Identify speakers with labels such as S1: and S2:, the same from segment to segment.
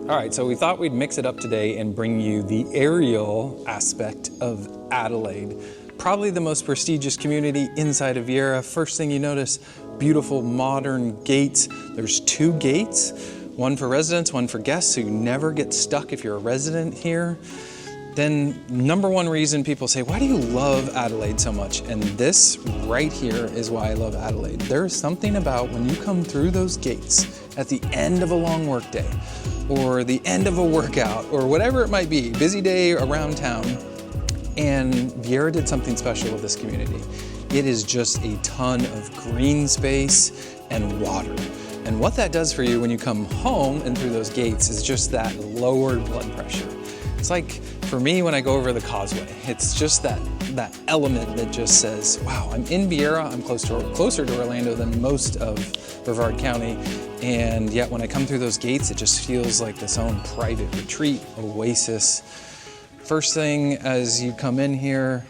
S1: All right, so we thought we'd mix it up today and bring you the aerial aspect of Adelaide. Probably the most prestigious community inside of Viera. First thing you notice, beautiful modern gates. There's 2 gates, one for residents, one for guests, so you never get stuck if you're a resident here. Then number one reason people say, why do you love Adelaide so much? And this right here is why I love Adelaide. There's something about when you come through those gates at the end of a long work day, or the end of a workout, or whatever it might be, busy day around town, and Viera did something special with this community. It is just a ton of green space and water. And what that does for you when you come home and through those gates is just that lowered blood pressure. It's like, for me, when I go over the causeway, it's just that element that just says, wow, I'm in Viera, I'm closer to Orlando than most of Brevard County, and yet when I come through those gates, it just feels like this own private retreat, oasis. First thing as you come in here,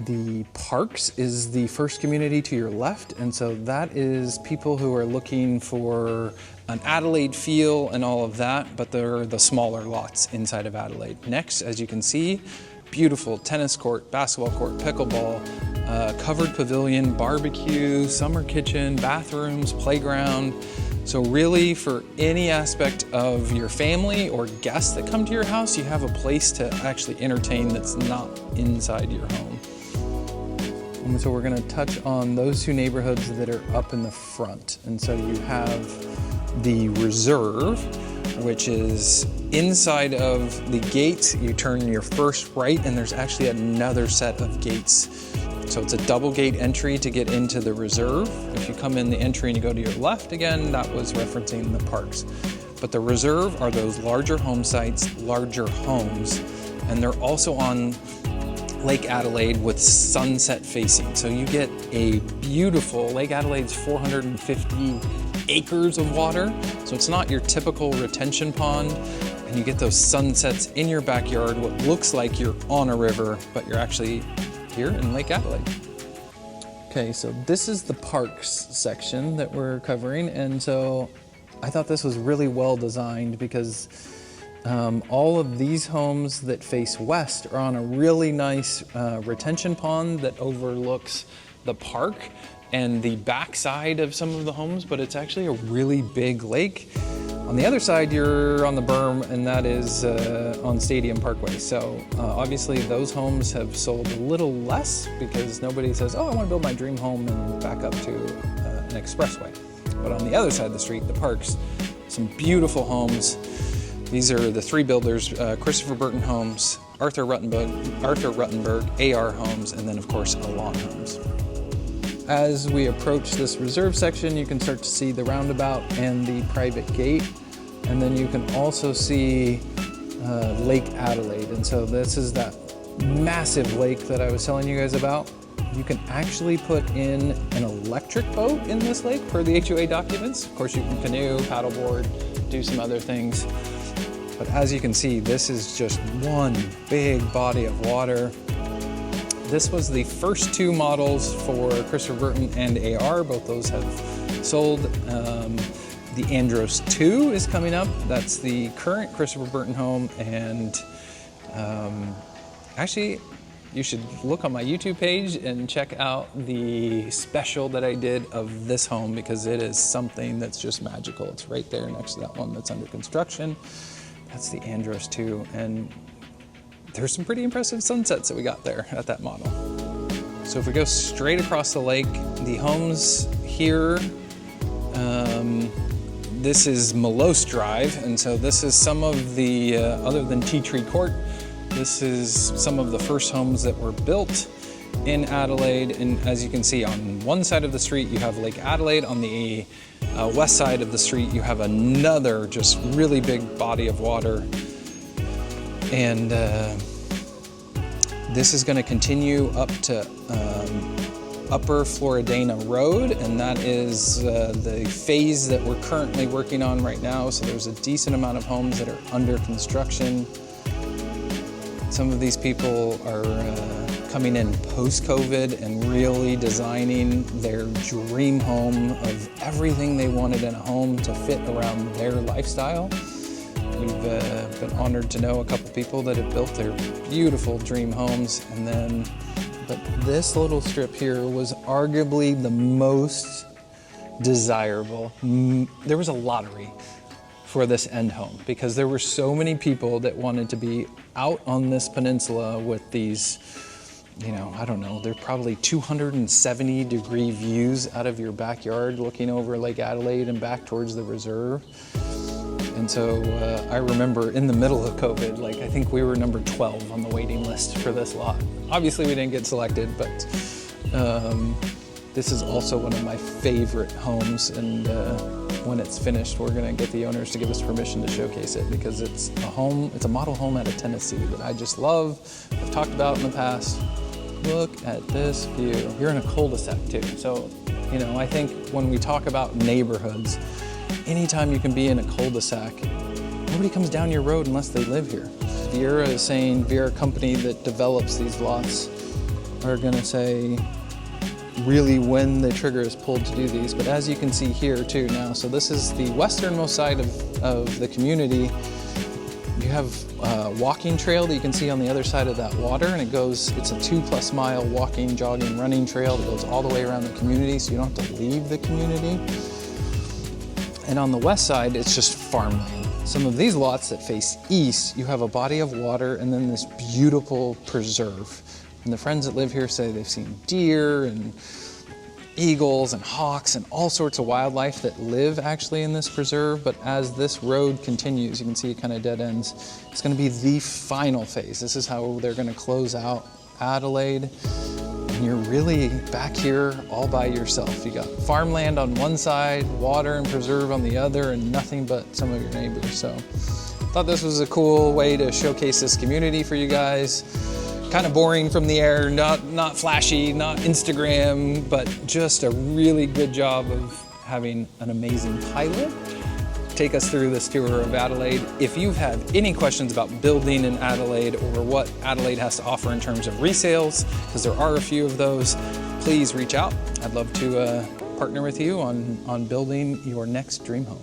S1: the Parks is the first community to your left, and so that is people who are looking for an Adelaide feel and all of that, but they're the smaller lots inside of Adelaide. Next, as you can see, beautiful tennis court, basketball court, pickleball, covered pavilion, barbecue, summer kitchen, bathrooms, playground. So really, for any aspect of your family or guests that come to your house, you have a place to actually entertain that's not inside your home. And so we're gonna touch on those 2 neighborhoods that are up in the front. And so you have the Reserve, which is inside of the gates. You turn your first right and there's actually another set of gates. So it's a double gate entry to get into the Reserve. If you come in the entry and you go to your left again, that was referencing the Parks. But the Reserve are those larger home sites, larger homes, and they're also on Lake Adelaide with sunset facing. So you get a beautiful, Lake Adelaide's 450 acres of water. So it's not your typical retention pond, and you get those sunsets in your backyard, what looks like you're on a river, but you're actually here in Lake Adelaide. Okay, so this is the Parks section that we're covering, and so I thought this was really well designed because all of these homes that face west are on a really nice retention pond that overlooks the park and the backside of some of the homes, but it's actually a really big lake. On the other side, you're on the berm, and that is on Stadium Parkway. So obviously those homes have sold a little less because nobody says, oh, I want to build my dream home and back up to an expressway. But on the other side of the street, the Parks, some beautiful homes. These are the 3 builders, Christopher Burton Homes, Arthur Ruttenberg, AR Homes, and then of course Alon Homes. As we approach this Reserve section, you can start to see the roundabout and the private gate. And then you can also see Lake Adelaide. And so this is that massive lake that I was telling you guys about. You can actually put in an electric boat in this lake per the HOA documents. Of course, you can canoe, paddleboard, do some other things. But as you can see, this is just one big body of water. This was the first 2 models for Christopher Burton and AR. Both those have sold. The Andros 2 is coming up. That's the current Christopher Burton home. And actually, you should look on my YouTube page and check out the special that I did of this home because it is something that's just magical. It's right there next to that one that's under construction. That's the Andros 2. And there's some pretty impressive sunsets that we got there at that model. So if we go straight across the lake, the homes here, this is Melos Drive, and so this is some of the, other than Tea Tree Court, this is some of the first homes that were built in Adelaide. And as you can see, on one side of the street you have Lake Adelaide, on the west side of the street you have another just really big body of water. And this is going to continue up to Upper Floridana Road, and that is the phase that we're currently working on right now. So there's a decent amount of homes that are under construction. Some of these people are coming in post-COVID and really designing their dream home of everything they wanted in a home to fit around their lifestyle. We've been honored to know a couple people that have built their beautiful dream homes, but this little strip here was arguably the most desirable. There was a lottery for this end home because there were so many people that wanted to be out on this peninsula with these, I don't know, they're probably 270-degree views out of your backyard looking over Lake Adelaide and back towards the reserve. And so I remember in the middle of COVID, I think we were number 12 on the waiting list for this lot. Obviously we didn't get selected, but this is also one of my favorite homes, and when it's finished, we're gonna get the owners to give us permission to showcase it because it's a model home out of Tennessee that I just love. I've talked about in the past. Look at this view. You're in a cul-de-sac too. So, I think when we talk about neighborhoods, anytime you can be in a cul-de-sac, nobody comes down your road unless they live here. Viera is saying, Viera company that develops these lots are gonna say really when the trigger is pulled to do these. But as you can see here too now, so this is the westernmost side of the community. You have a walking trail that you can see on the other side of that water, and it's a 2+ mile walking, jogging, running trail that goes all the way around the community, so you don't have to leave the community. And on the west side, it's just farmland. Some of these lots that face east, you have a body of water and then this beautiful preserve. And the friends that live here say they've seen deer and eagles and hawks and all sorts of wildlife that live actually in this preserve. But as this road continues, you can see it kind of dead ends. It's going to be the final phase. This is how they're going to close out Adelaide. And you're really back here all by yourself. You got farmland on one side, water and preserve on the other, and nothing but some of your neighbors. So I thought this was a cool way to showcase this community for you guys. Kind of boring from the air, not flashy, not Instagram, but just a really good job of having an amazing pilot take us through this tour of Adelaide. If you have any questions about building in Adelaide or what Adelaide has to offer in terms of resales, because there are a few of those, please reach out. I'd love to partner with you on building your next dream home.